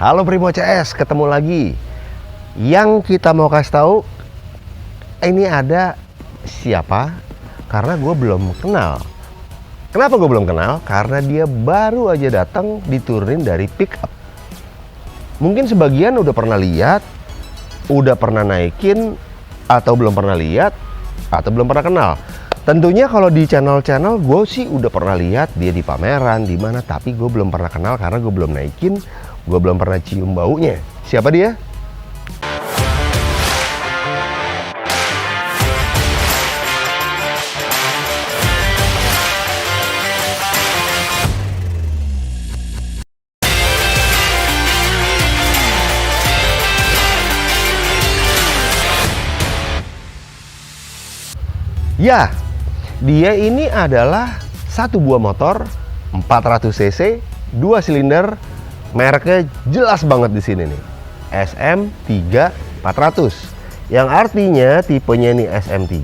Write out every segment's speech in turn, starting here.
Halo Primo CS, ketemu lagi. Yang kita mau kasih tahu, ini ada siapa? Karena gue belum kenal. Kenapa gue belum kenal? Karena dia baru aja datang diturunin dari pick up. Mungkin sebagian udah pernah lihat, udah pernah naikin, atau belum pernah lihat, atau belum pernah kenal. Tentunya kalau di channel-channel gue sih udah pernah lihat dia di pameran, di mana, tapi gue belum pernah kenal karena gue belum naikin. Gue belum pernah cium baunya. Siapa dia? Ya, dia ini adalah satu buah motor 400 cc, 2 silinder. Mereknya jelas banget di sini nih, SM3 400. Yang artinya tipenya ini SM3,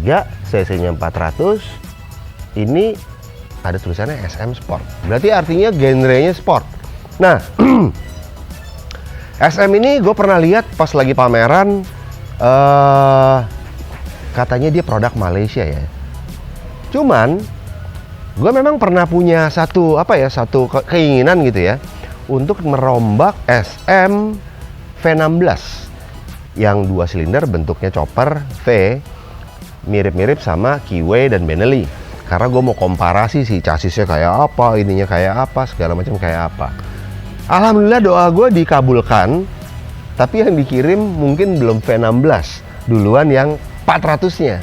cc-nya 400. Ini ada tulisannya SM Sport. Berarti artinya genrenya sport. Nah, SM ini gue pernah lihat pas lagi pameran. Katanya dia produk Malaysia ya. Cuman gue memang pernah punya satu keinginan gitu ya, untuk merombak SM V16 yang 2 silinder, bentuknya chopper V, mirip-mirip sama Kiwi dan Benelli. Karena gue mau komparasi sih, chassisnya kayak apa, ininya kayak apa, segala macam kayak apa. Alhamdulillah doa gue dikabulkan, tapi yang dikirim mungkin belum V16, duluan yang 400-nya.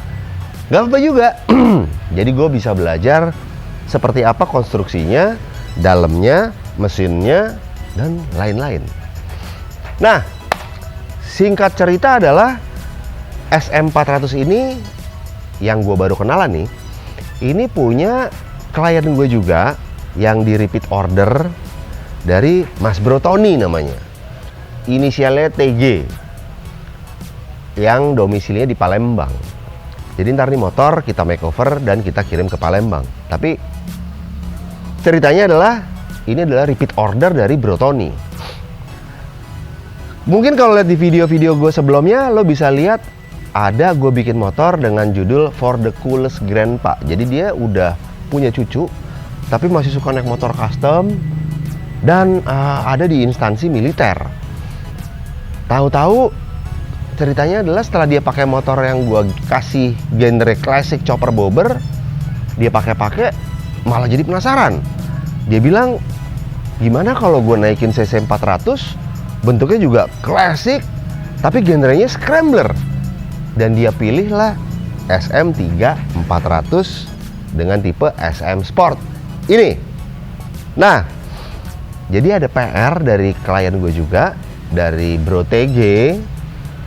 Gak apa-apa juga. Jadi gue bisa belajar seperti apa konstruksinya, dalamnya, mesinnya, dan lain-lain. Nah, singkat cerita adalah SM400 ini yang gue baru kenalan nih. Ini punya klien gue juga yang di repeat order dari Mas Bro Tony namanya. Inisialnya TG, yang domisilinya di Palembang. Jadi ntar nih motor kita makeover dan kita kirim ke Palembang. Tapi ceritanya adalah ini adalah repeat order dari Bro Tony. Mungkin kalau lihat di video-video gue sebelumnya, lo bisa lihat ada gue bikin motor dengan judul For the Coolest Grandpa. Jadi dia udah punya cucu, tapi masih suka naik motor custom dan ada di instansi militer. Tahu-tahu ceritanya adalah setelah dia pakai motor yang gue kasih genre classic chopper bobber, dia pakai malah jadi penasaran. Dia bilang, gimana kalau gue naikin cc 400, bentuknya juga klasik, tapi genrenya scrambler. Dan dia pilihlah SM3 400 dengan tipe SM Sport ini. Nah, jadi ada PR dari klien gue juga, dari Bro TG,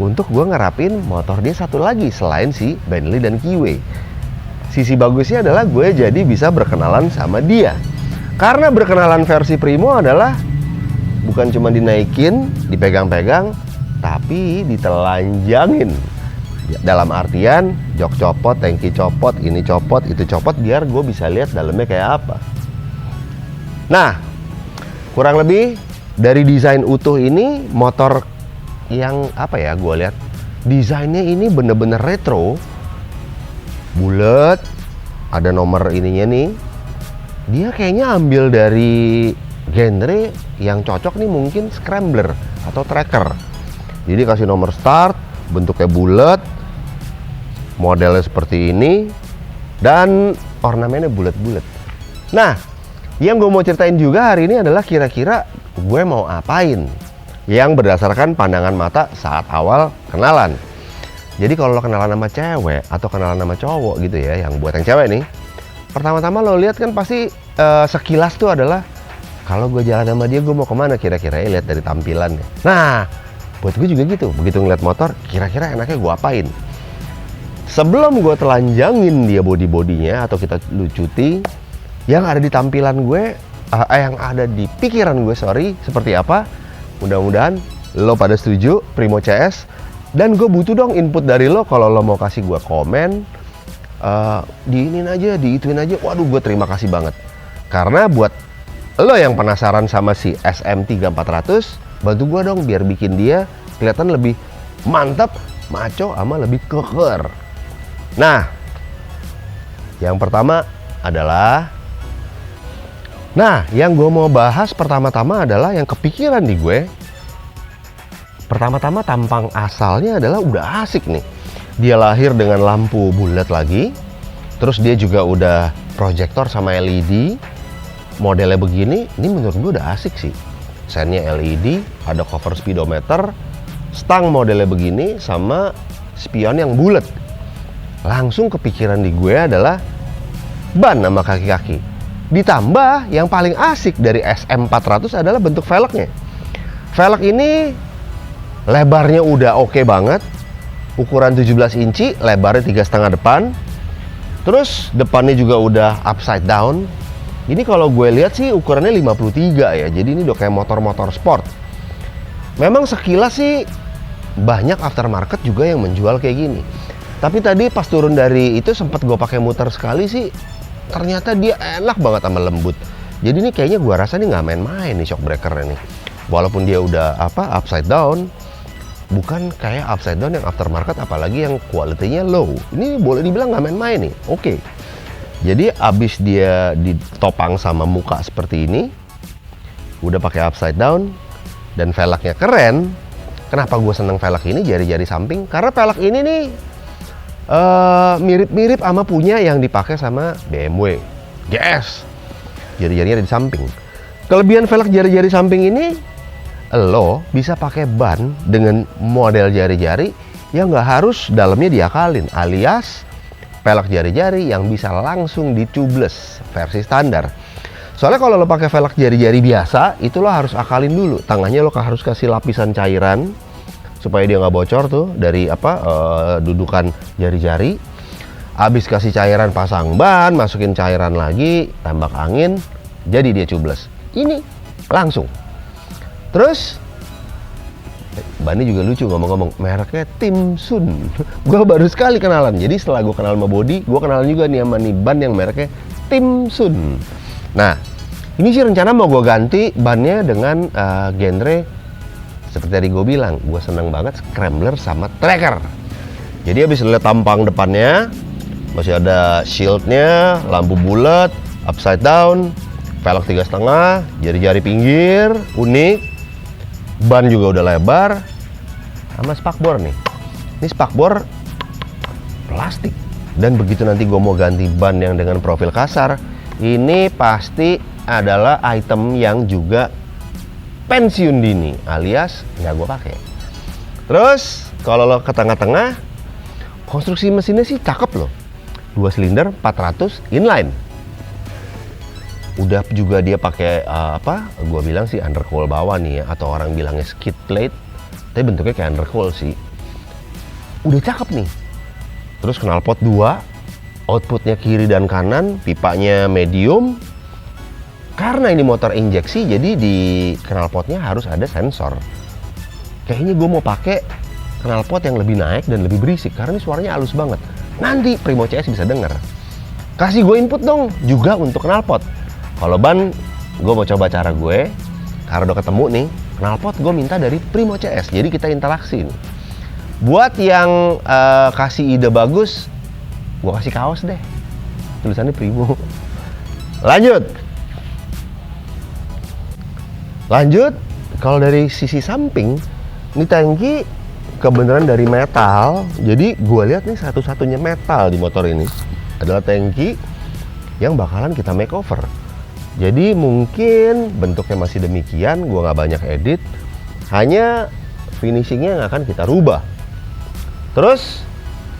untuk gue ngerapin motor dia satu lagi selain si Benelli dan Kiwi. Sisi bagusnya adalah gue jadi bisa berkenalan sama dia. Karena berkenalan versi Primo adalah bukan cuma dinaikin, dipegang-pegang, tapi ditelanjangin. Dalam artian jok copot, tangki copot, ini copot, itu copot, biar gue bisa lihat dalamnya kayak apa. Nah, kurang lebih dari desain utuh ini, motor yang gue lihat desainnya ini bener-bener retro, bulat, ada nomor ininya nih. Dia kayaknya ambil dari genre yang cocok nih, mungkin scrambler atau tracker. Jadi kasih nomor start, bentuknya bulat, modelnya seperti ini, dan ornamennya bulat-bulat. Nah, yang gue mau ceritain juga hari ini adalah kira-kira gue mau apain, yang berdasarkan pandangan mata saat awal kenalan. Jadi kalau lo kenalan sama cewek atau kenalan sama cowok gitu ya, yang buat yang cewek nih, pertama-tama lo lihat kan pasti sekilas tuh adalah, kalau gue jalan sama dia gue mau kemana kira-kira ya, lihat dari tampilannya. Nah, buat gue juga gitu, begitu ngeliat motor, kira-kira enaknya gue apain. Sebelum gue telanjangin dia body-bodinya atau kita lucuti, yang ada di tampilan gue, yang ada di pikiran gue, seperti apa. Mudah-mudahan lo pada setuju, Primo CS. Dan gue butuh dong input dari lo. Kalau lo mau kasih gue komen, diinin aja, diituin aja, waduh gue terima kasih banget. Karena buat lo yang penasaran sama si SM3400, bantu gua dong biar bikin dia kelihatan lebih mantap, maco, sama lebih keker. Nah, yang pertama adalah, yang gue mau bahas pertama-tama adalah yang kepikiran di gue. Pertama-tama tampang asalnya adalah udah asik nih. Dia lahir dengan lampu bulat lagi, terus dia juga udah proyektor sama LED. Modelnya begini, ini menurut gue udah asik sih. Sennya LED, ada cover speedometer, stang modelnya begini, sama spion yang bulat. Langsung kepikiran di gue adalah ban sama kaki-kaki. Ditambah yang paling asik dari SM400 adalah bentuk velgnya. Velg ini lebarnya udah oke banget, ukuran 17 inci, lebarnya 3,5 depan. Terus depannya juga udah upside down. Ini kalau gue lihat sih ukurannya 53 ya, jadi ini udah kayak motor-motor sport. Memang sekilas sih banyak aftermarket juga yang menjual kayak gini. Tapi tadi pas turun dari itu sempat gue pakai muter sekali sih, ternyata dia enak banget sama lembut. Jadi ini kayaknya gue rasa nih nggak main-main nih shock breaker-nya nih. Walaupun dia udah upside down, bukan kayak upside down yang aftermarket, apalagi yang quality-nya low. Ini boleh dibilang nggak main-main nih. Oke. Jadi abis dia ditopang sama muka seperti ini, udah pakai upside down dan velgnya keren. Kenapa gue seneng velg ini, jari-jari samping? Karena velg ini nih mirip-mirip sama punya yang dipakai sama BMW GS. Jari-jarinya ada di samping. Kelebihan velg jari-jari samping ini, lo bisa pakai ban dengan model jari-jari yang nggak harus dalamnya diakalin, alias velg jari-jari yang bisa langsung dicubles versi standar. Soalnya kalau lo pakai velg jari-jari biasa, itu lo harus akalin dulu. Tangannya lo harus kasih lapisan cairan supaya dia nggak bocor tuh dari dudukan jari-jari. Abis kasih cairan, pasang ban, masukin cairan lagi, tembak angin, jadi dia cubles. Ini langsung. Terus bannya juga lucu, ngomong-ngomong, mereknya Timsun. Gue baru sekali kenalan. Jadi setelah gue kenal sama body, gue kenalan juga nih sama nih ban yang mereknya Timsun. Nah, ini sih rencana mau gue ganti bannya dengan genre seperti tadi gue bilang, gue seneng banget scrambler sama tracker. Jadi habis lihat tampang depannya, masih ada shieldnya, lampu bulat, upside down, velg 3,5, jari-jari pinggir, unik. Ban juga udah lebar, sama spakbor nih. Ini spakbor plastik. Dan begitu nanti gue mau ganti ban yang dengan profil kasar, ini pasti adalah item yang juga pensiun dini, alias nggak gue pakai. Terus kalau lo ke tengah-tengah, konstruksi mesinnya sih cakep loh. 2 silinder 400 inline. Udah juga dia pakai gue bilang sih undercoil bawah nih ya, atau orang bilangnya skid plate, tapi bentuknya kayak undercoil sih. Udah cakep nih. Terus knalpot 2, outputnya kiri dan kanan, pipanya medium. Karena ini motor injeksi, jadi di knalpotnya harus ada sensor. Kayaknya gue mau pakai knalpot yang lebih naik dan lebih berisik, karena ini suaranya halus banget. Nanti Primo CS bisa denger. Kasih gue input dong juga untuk knalpot. Kalau ban, gue mau coba cara gue, karena udah ketemu nih, knalpot gue minta dari Primo CS, jadi kita interaksi nih. Buat yang kasih ide bagus, gue kasih kaos deh, tulisannya Primo. Lanjut, kalau dari sisi samping, ini tangki kebenaran dari metal, jadi gue lihat nih satu-satunya metal di motor ini adalah tangki yang bakalan kita makeover. Jadi mungkin bentuknya masih demikian, gue nggak banyak edit, hanya finishingnya yang akan kita rubah. Terus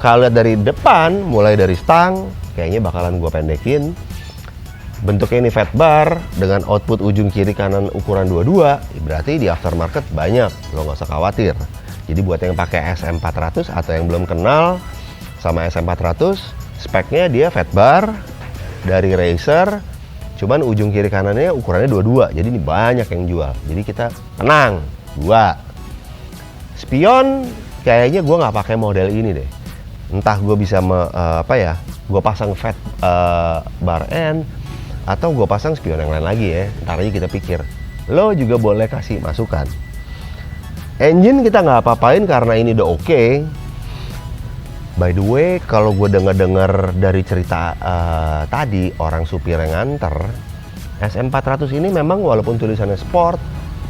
kalau lihat dari depan, mulai dari stang, kayaknya bakalan gue pendekin. Bentuknya ini fat bar dengan output ujung kiri kanan ukuran 22, berarti di aftermarket banyak, lo nggak usah khawatir. Jadi buat yang pakai SM400 atau yang belum kenal sama SM400, speknya dia fat bar dari Racer. Cuman ujung kiri kanannya ukurannya 22, jadi ini banyak yang jual. Jadi kita tenang, 2. Spion kayaknya gue nggak pakai model ini deh. Entah gue bisa gue pasang fat bar end, atau gue pasang spion yang lain lagi ya, ntar aja kita pikir. Lo juga boleh kasih masukan. Engine kita nggak apa-apain karena ini udah oke. By the way, kalau gue dengar dari cerita tadi orang supir yang nganter, SM400 ini memang walaupun tulisannya sport,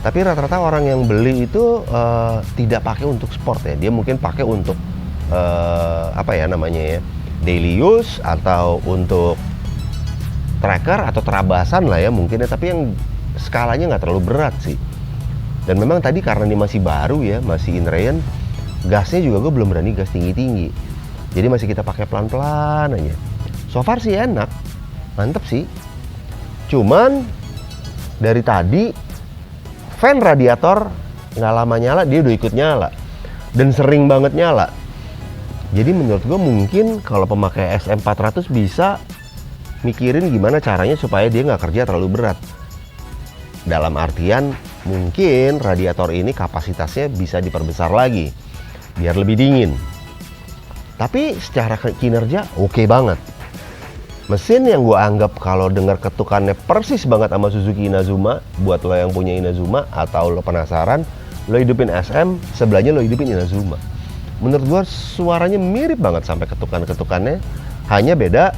tapi rata-rata orang yang beli itu tidak pakai untuk sport ya. Dia mungkin pakai untuk apa ya namanya ya, daily use atau untuk tracker atau terabasan lah ya mungkin ya. Tapi yang skalanya nggak terlalu berat sih. Dan memang tadi karena ini masih baru ya, masih inline, gasnya juga gue belum berani gas tinggi-tinggi. Jadi masih kita pakai pelan-pelan aja. So far sih enak, mantep sih. Cuman dari tadi fan radiator nggak lama nyala, dia udah ikut nyala dan sering banget nyala. Jadi menurut gue mungkin kalau pemakai SM400 bisa mikirin gimana caranya supaya dia nggak kerja terlalu berat. Dalam artian mungkin radiator ini kapasitasnya bisa diperbesar lagi biar lebih dingin. Tapi secara kinerja oke banget. Mesin yang gue anggap kalau dengar ketukannya persis banget sama Suzuki Inazuma. Buat lo yang punya Inazuma atau lo penasaran, lo hidupin SM, sebelahnya lo hidupin Inazuma. Menurut gue suaranya mirip banget sampai ketukan-ketukannya. Hanya beda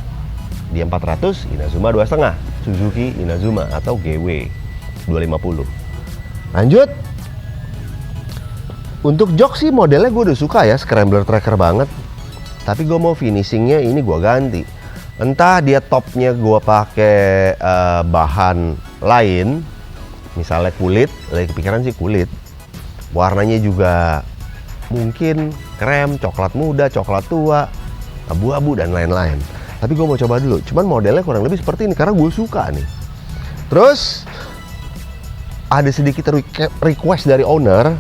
di 400 Inazuma 2,5, Suzuki Inazuma atau GW 250. Lanjut. Untuk jok sih modelnya gue udah suka ya, scrambler tracker banget. Tapi gue mau finishingnya ini gue ganti. Entah dia topnya gue pakai bahan lain, misalnya kulit, lagi kepikiran sih kulit. Warnanya juga mungkin krem, coklat muda, coklat tua, abu-abu dan lain-lain. Tapi gue mau coba dulu. Cuman modelnya kurang lebih seperti ini karena gue suka nih. Terus ada sedikit request dari owner,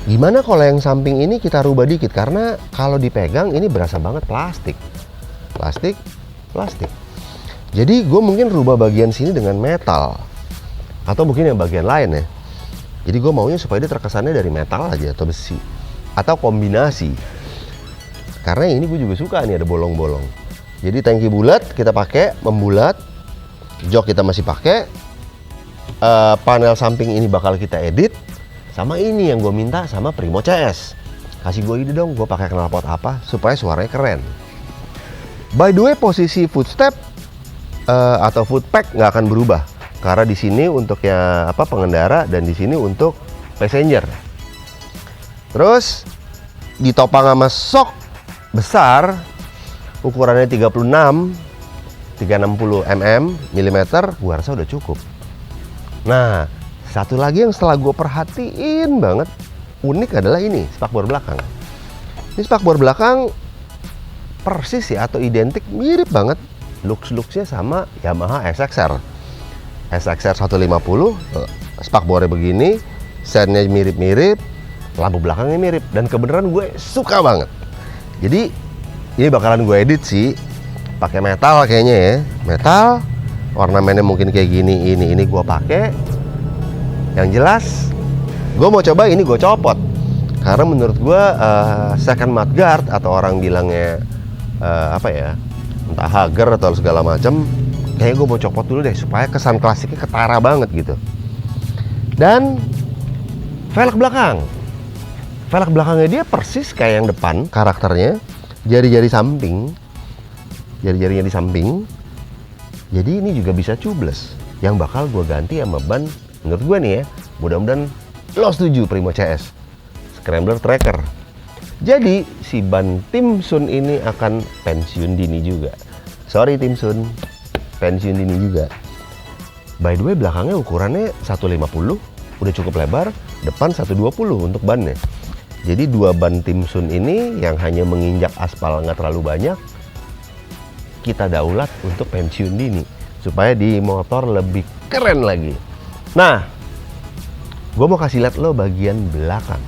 gimana kalau yang samping ini kita rubah dikit, karena kalau dipegang ini berasa banget plastik. Jadi gue mungkin rubah bagian sini dengan metal, atau mungkin yang bagian lain ya. Jadi gue maunya supaya dia terkesannya dari metal aja atau besi, atau kombinasi. Karena ini gue juga suka nih ada bolong-bolong. Jadi tangki bulat kita pakai, membulat. Jok kita masih pakai. Panel samping ini bakal kita edit. Sama ini yang gue minta sama Primo CS. Kasih gue ide dong, gue pakai knalpot apa supaya suaranya keren. By the way, posisi footstep atau footpack nggak akan berubah. Karena di sini untuk ya pengendara dan di sini untuk passenger. Terus ditopang sama sok besar, ukurannya 360 mm, gua rasa udah cukup. Nah, satu lagi yang setelah gue perhatiin banget unik adalah ini, spakbor belakang. Ini spakbor belakang persis ya atau identik, mirip banget looks-looksnya sama Yamaha SXR 150. Spakbornya begini, sennya mirip-mirip, lampu belakangnya mirip, dan kebenaran gue suka banget. Jadi ini bakalan gue edit sih pakai metal kayaknya ya, metal. Ornamennya mungkin kayak gini, ini gue pakai. Yang jelas gue mau coba ini gue copot karena menurut gue second mudguard atau orang bilangnya entah hager atau segala macam, kayaknya gue mau copot dulu deh supaya kesan klasiknya ketara banget gitu. Dan velg belakangnya dia persis kayak yang depan karakternya, jari-jarinya di samping. Jadi ini juga bisa tubeless, yang bakal gue ganti sama ban. Menurut gue nih ya, mudah-mudahan lo setuju Primo CS, scrambler tracker. Jadi si ban Tim Sun ini akan pensiun dini juga. Sorry Tim Sun, pensiun dini juga. By the way, belakangnya ukurannya 150, udah cukup lebar. Depan 120 untuk bannya. Jadi dua ban Tim Sun ini yang hanya menginjak aspal nggak terlalu banyak, kita daulat untuk pensiun dini supaya di motor lebih keren lagi. Nah, gue mau kasih lihat lo bagian belakang.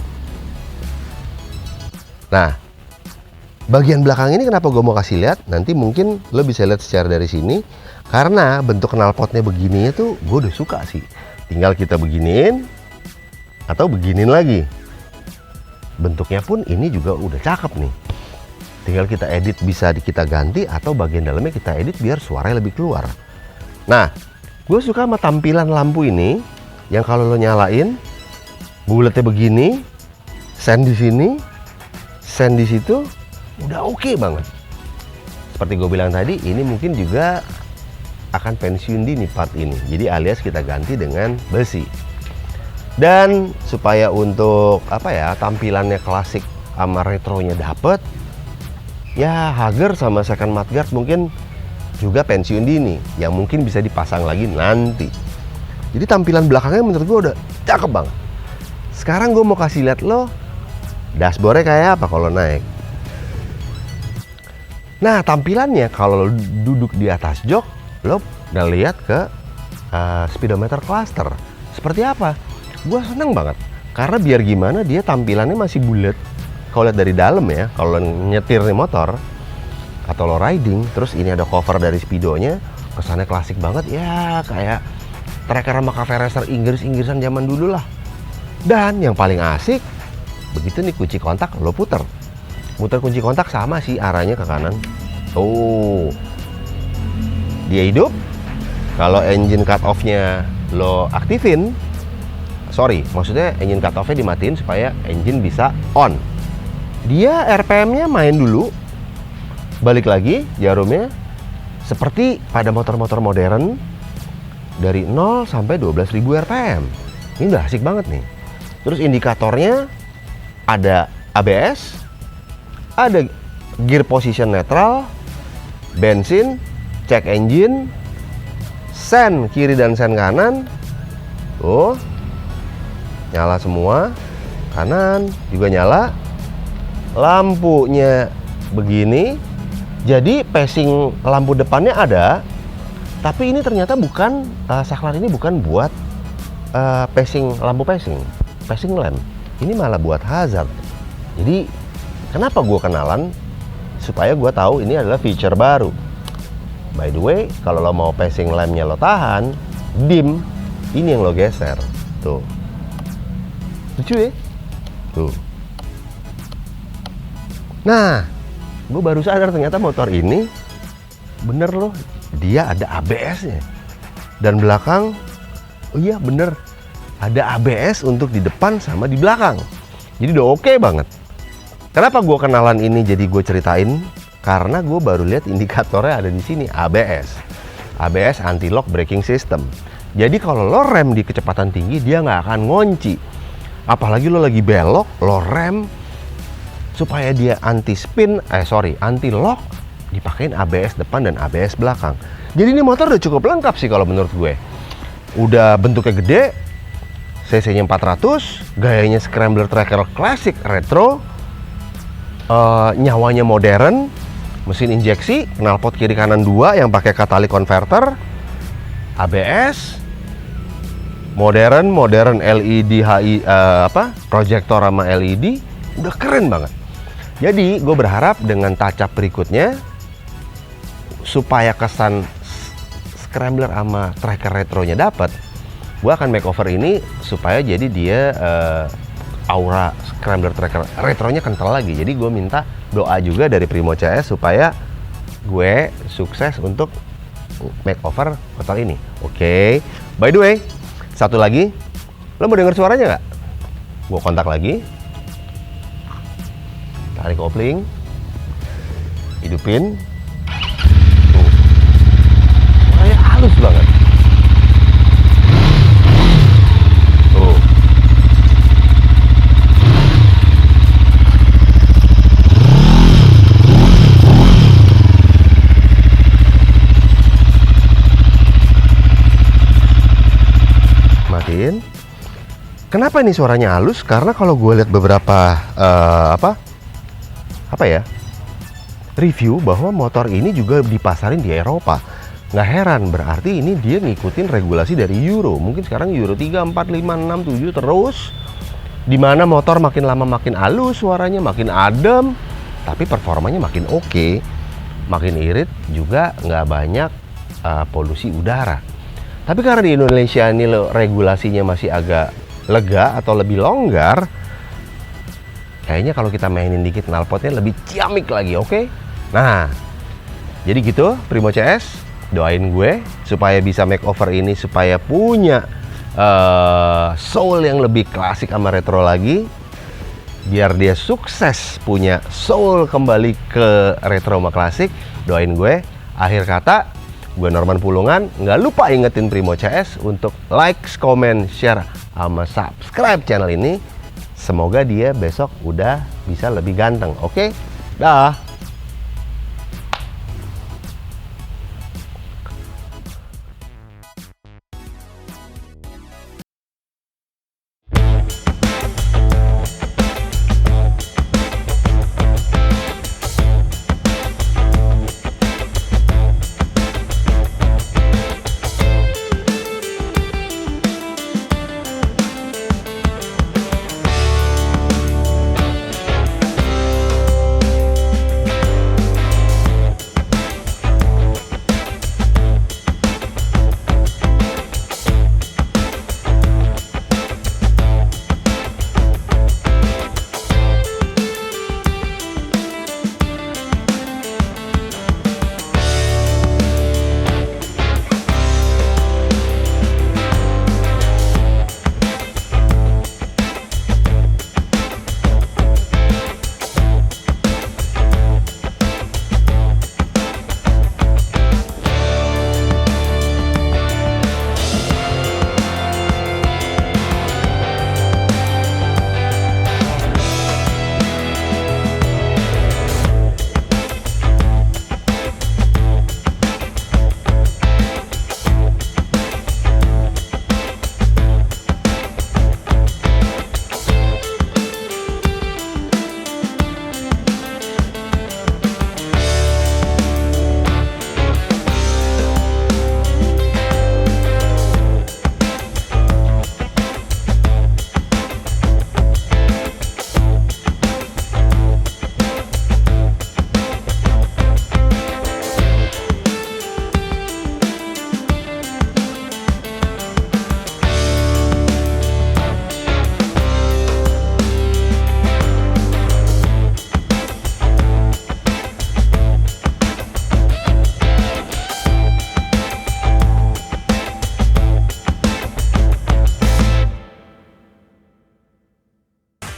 Nah, bagian belakang ini kenapa gue mau kasih lihat? Nanti mungkin lo bisa lihat secara dari sini, karena bentuk knalpotnya begininya tuh gue udah suka sih. Tinggal kita beginiin atau beginiin lagi. Bentuknya pun ini juga udah cakep nih. Tinggal kita edit, bisa kita ganti atau bagian dalamnya kita edit biar suaranya lebih keluar. Nah, gue suka sama tampilan lampu ini yang kalau lo nyalain bulatnya begini, sen di sini, sen di situ, udah oke banget. Seperti gue bilang tadi, ini mungkin juga akan pensiun dini part ini. Jadi alias kita ganti dengan besi. Dan supaya untuk apa ya, tampilannya klasik sama retronya dapet, ya Hager sama second mudguard mungkin juga pensiun dini, yang mungkin bisa dipasang lagi nanti. Jadi tampilan belakangnya menurut gue udah cakep banget. Sekarang gue mau kasih lihat lo dashboardnya kayak apa kalau naik. Nah, tampilannya kalau lo duduk di atas jok, lo udah lihat ke speedometer cluster. Seperti apa? Gue seneng banget karena biar gimana dia tampilannya masih bulat. Kalau lihat dari dalam ya, kalau nyetir nih motor atau lo riding, terus ini ada cover dari speedonya, kesannya klasik banget ya, kayak tracker sama cafe racer Inggris-Inggrisan zaman dulu lah. Dan yang paling asik, begitu nih kunci kontak lo muter kunci kontak sama sih arahnya ke kanan. Tuh, dia hidup. Kalau engine cut off-nya lo aktifin, maksudnya engine cut off-nya dimatiin supaya engine bisa on. Dia RPM-nya main dulu, balik lagi jarumnya seperti pada motor-motor modern dari 0 sampai 12.000 RPM. Ini udah asik banget nih. Terus indikatornya ada ABS, ada gear position netral, bensin, check engine, sen kiri dan sen kanan. Tuh, nyala semua, kanan juga nyala. Lampunya begini, jadi passing lampu depannya ada, tapi ini ternyata bukan saklar ini bukan buat lampu passing lamp. Ini malah buat hazard. Jadi kenapa gue kenalan? Supaya gue tahu ini adalah feature baru. By the way, kalau lo mau passing lampnya lo tahan, dim, ini yang lo geser. Tuh, lucu ya? Tuh. Nah, gue baru sadar ternyata motor ini bener loh, dia ada ABS-nya. Dan belakang, oh iya bener, ada ABS untuk di depan sama di belakang. Jadi udah oke banget. Kenapa gue kenalan ini jadi gue ceritain? Karena gue baru lihat indikatornya ada di sini, ABS. ABS anti-lock braking system. Jadi kalau lo rem di kecepatan tinggi, dia nggak akan ngunci. Apalagi lo lagi belok, lo rem, supaya dia anti-lock, dipakein ABS depan dan ABS belakang. Jadi ini motor udah cukup lengkap sih kalau menurut gue. Udah bentuknya gede, cc-nya 400, gayanya scrambler tracker klasik retro, nyawanya modern, mesin injeksi, knalpot kiri kanan 2 yang pakai catalytic converter, ABS, modern LED proyektor sama LED, udah keren banget. Jadi gue berharap dengan touch up berikutnya supaya kesan scrambler sama tracker retronya dapat, gue akan makeover ini supaya jadi dia aura scrambler tracker retronya kental lagi. Jadi gue minta doa juga dari Primo CS supaya gue sukses untuk makeover motor ini. Oke. By the way, satu lagi, lo mau denger suaranya nggak? Gue kontak lagi, tarik kopling, hidupin. Tuh, suaranya halus banget. Tuh. Matiin. Kenapa ini suaranya halus? Karena kalau gue lihat beberapa review bahwa motor ini juga dipasarin di Eropa. Nggak heran, berarti ini dia ngikutin regulasi dari Euro. Mungkin sekarang Euro 3, 4, 5, 6, 7 terus. Dimana motor makin lama makin halus suaranya, makin adem, tapi performanya makin oke, makin irit, juga nggak banyak polusi udara. Tapi karena di Indonesia ini regulasinya masih agak lega atau lebih longgar, kayaknya kalau kita mainin dikit knalpotnya lebih ciamik lagi, oke? Nah, jadi gitu Primo CS. Doain gue supaya bisa makeover ini, supaya punya soul yang lebih klasik sama retro lagi, biar dia sukses punya soul kembali ke retro sama klasik. Doain gue. Akhir kata, gue Norman Pulungan, nggak lupa ingetin Primo CS untuk like, comment, share, sama subscribe channel ini. Semoga dia besok udah bisa lebih ganteng. Oke? Dah.